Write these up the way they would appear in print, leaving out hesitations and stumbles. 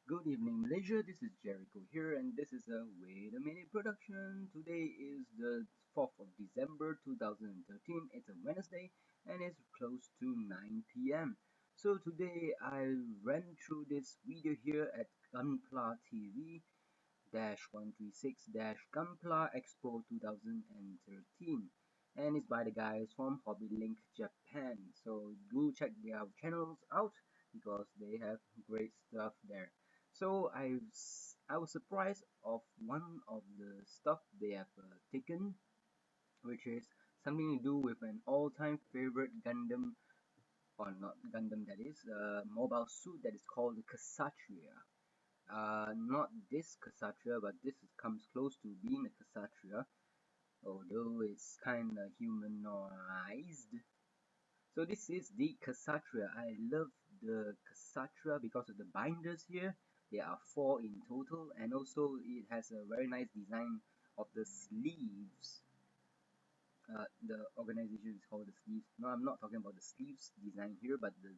Good evening, Malaysia. This is Gerryko here, and this is a Wait a Minute production. Today is the 4th of December 2013. It's a Wednesday, and it's close to 9 p.m. So today I ran through this video here at Gunpla TV 136 Gunpla Expo 2013, and it's by the guys from Hobby Link Japan. So do check their channels out because they have great stuff there. So I was surprised of one of the stuff they have taken, which is something to do with an all-time favorite Gundam, or not Gundam, that is a mobile suit that is called the Kshatriya. Not this Kshatriya, but this comes close to being a Kshatriya, although it's kinda humanized. So this is the Kshatriya. I love the Kshatriya because of the binders here. There are 4 in total, and also it has a very nice design of the sleeves. The organization is called the sleeves. No, I'm not talking about the sleeves design here, but the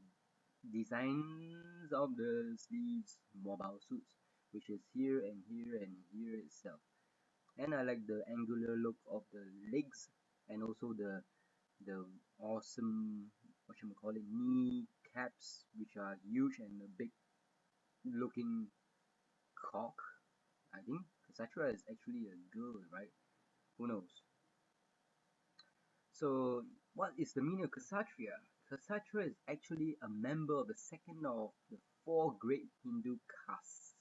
designs of the sleeves mobile suits, which is here and here and here itself. And I like the angular look of the legs, and also the awesome, whatchamacallit, knee caps, which are huge, and a big looking cock. I think Kshatriya is actually a girl, right? Who knows? So what is the meaning of Kshatriya? Kshatriya is actually a member of the second of the 4 great Hindu castes,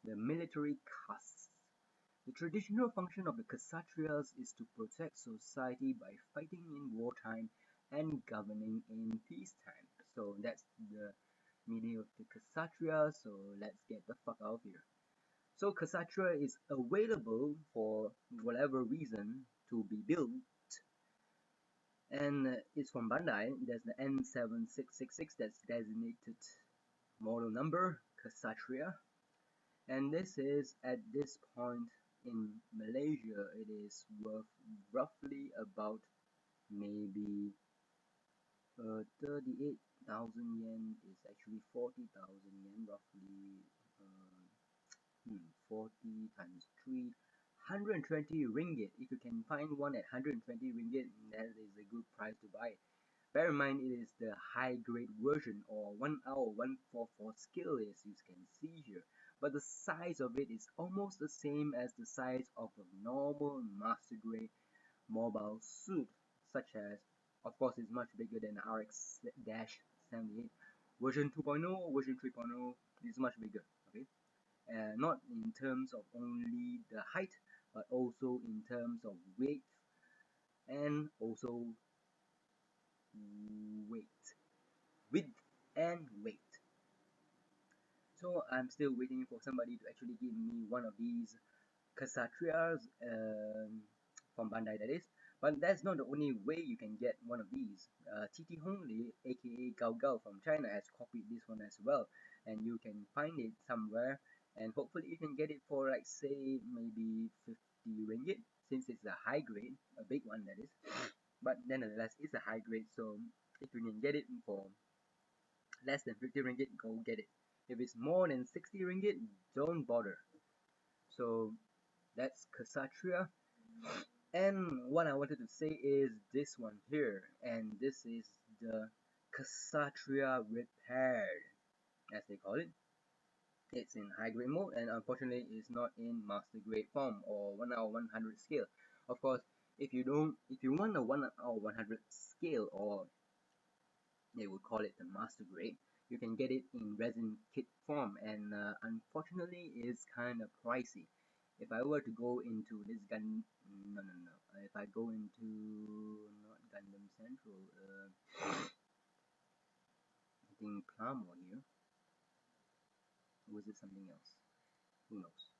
the military castes. The traditional function of the Kshatriyas is to protect society by fighting in wartime and governing in peacetime. So that's the meaning of the Kshatriya, so let's get the fuck out of here. So Kshatriya is available for whatever reason to be built, and it's from Bandai. There's the N7666, that's designated model number, Kshatriya. And this is, at this point in Malaysia, it is worth roughly about maybe 38,000 yen is actually 40,000 yen, roughly 40 times 3, 120 ringgit. If you can find one at 120 ringgit, that is a good price to buy. Bear in mind, it is the high grade version, or 1R 144 scale, as you can see here, but the size of it is almost the same as the size of a normal master grade mobile suit, such as, of course, it's much bigger than RX-78 version 2.0, version 3.0 is much bigger, okay? Not in terms of only the height, but also in terms of weight, and also width and weight. So I'm still waiting for somebody to actually give me one of these Kshatriyas, from Bandai, that is. But that's not the only way you can get one of these. TT Hongli, aka Gao Gao from China, has copied this one as well, and you can find it somewhere, and hopefully you can get it for, like, say maybe 50 ringgit, since it's a high grade, a big one, that is. But nonetheless, it's a high grade, so if you can get it for less than 50 ringgit, go get it. If it's more than 60 ringgit, don't bother. So that's Kshatriya. And what I wanted to say is this one here, and this is the Kshatriya Repaired, as they call it. It's in high grade mode, and unfortunately it's not in master grade form or 1/100 scale. Of course, if you want a 1/100 scale, or they would call it the master grade, you can get it in resin kit form, and unfortunately it's kind of pricey. If I were to go into this if I go into, not Gundam Central, I think Plamo here, or was it something else? Who knows?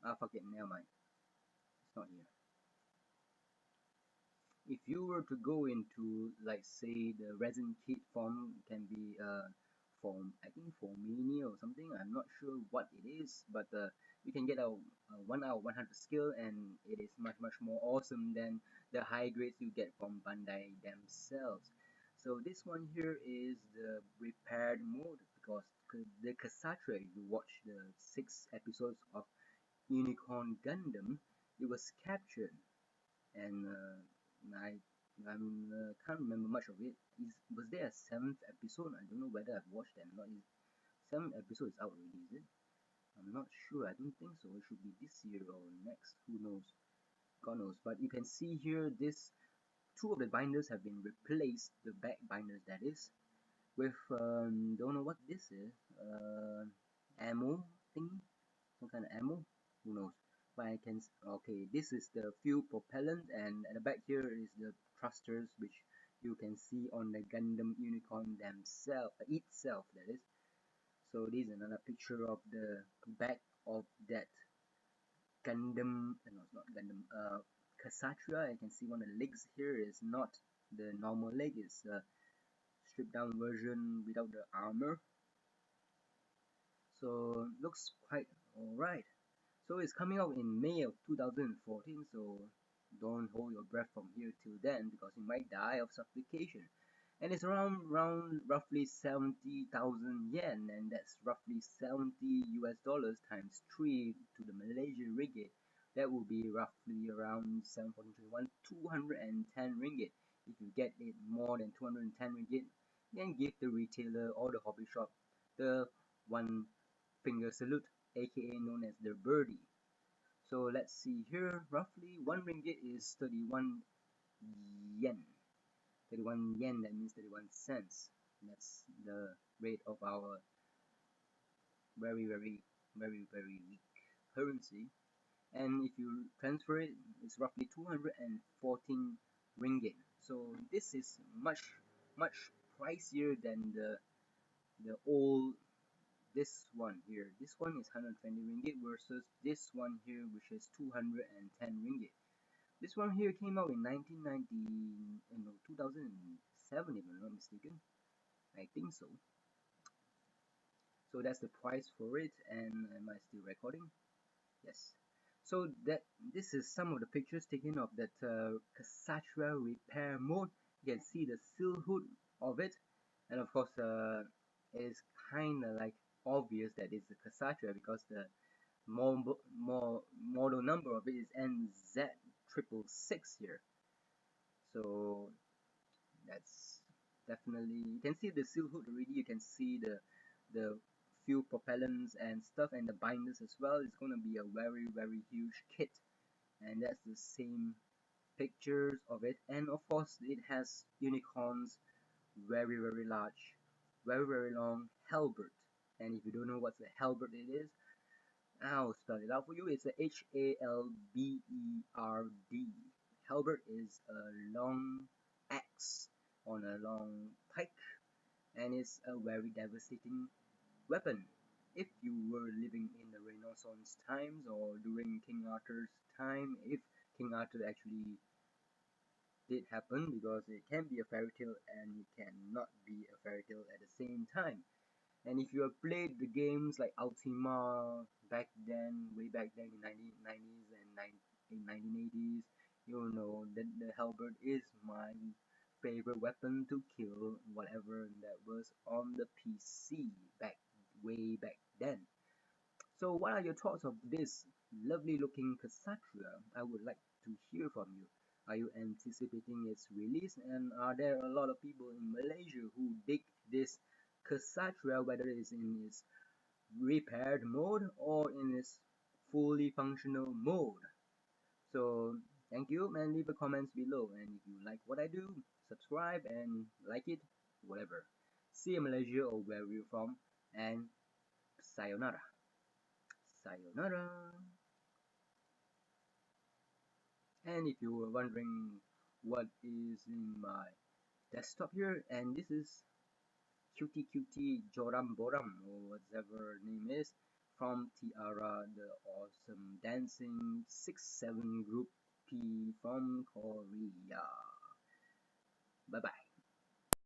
Ah, fuck it, never mind. It's not here. If you were to go into, like, say, the resin kit form, can be for, I think, for mania or something. I'm not sure what it is, but you can get a 1 out of 100 skill, and it is much more awesome than the high grades you get from Bandai themselves. So this one here is the repaired mode, because the Kshatriya, if you watch the 6 episodes of Unicorn Gundam, it was captured, and I can't remember much of it. Was there a 7th episode? I don't know whether I've watched it or not. 7th episode is out already, is it? I'm not sure. I don't think so. It should be this year or next. Who knows? God knows. But you can see here, this 2 of the binders have been replaced. The back binders, that is, with don't know what this is. Ammo thing, some kind of ammo. Who knows? But I can. Okay, this is the fuel propellant, and at the back here is the thrusters, which you can see on the Gundam Unicorn themselves, itself, that is. So this is another picture of the back of that Gundam. No, it's not Gundam. Kshatriya. I can see one of the legs here is not the normal leg. It's a stripped down version without the armor. So looks quite alright. So it's coming out in May of 2014, so don't hold your breath from here till then, because you might die of suffocation. And it's around roughly 70,000 yen, and that's roughly 70 US dollars times 3 to the Malaysian ringgit. That will be roughly around 741, 210 ringgit. If you get it more than 210 ringgit, then give the retailer or the hobby shop the one finger salute, aka known as the birdie. So let's see here, roughly 1 ringgit is 31 yen. 31 yen, that means 31 cents. That's the rate of our very weak currency. And if you transfer it, it's roughly 214 ringgit. So this is much pricier than the old, this one here. This one is 120 ringgit versus this one here, which is 210 ringgit. This one here came out in 2007, if I'm not mistaken. I think so. So that's the price for it. And am I still recording? Yes. So this is some of the pictures taken of that Kshatriya repair mode. You can see the seal hood of it, and of course it's kind of like obvious that it's a Kshatriya, because the model number of it is NZ666 here. So that's definitely, you can see the seal hood already. You can see the fuel propellants and stuff, and the binders as well. It's going to be a very huge kit, and that's the same pictures of it. And of course it has unicorns, very large, very long halberd. And if you don't know what the halberd it is, I'll spell it out for you. It's a Halberd. Halberd is a long axe on a long pike, and it's a very devastating weapon. If you were living in the Renaissance times or during King Arthur's time, if King Arthur actually did happen, because it can be a fairy tale and it cannot be a fairy tale at the same time. And if you have played the games like Ultima back then, way back then in 1990s and in 1980s, you'll know that the halberd is my favorite weapon to kill whatever that was on the PC way back then. So what are your thoughts of this lovely looking Kshatriya? I would like to hear from you. Are you anticipating its release, and are there a lot of people in Malaysia who dig this Kshatriya, whether it's in its repaired mode or in its fully functional mode? So thank you, and leave a comments below, and if you like what I do, subscribe and like it, whatever. See you, Malaysia, or where you're from, and sayonara. Sayonara. And if you were wondering what is in my desktop here, and this is cutie Joram Boram, or whatever name is, from Tiara, the awesome dancing 6-7 group P from Korea. Bye bye.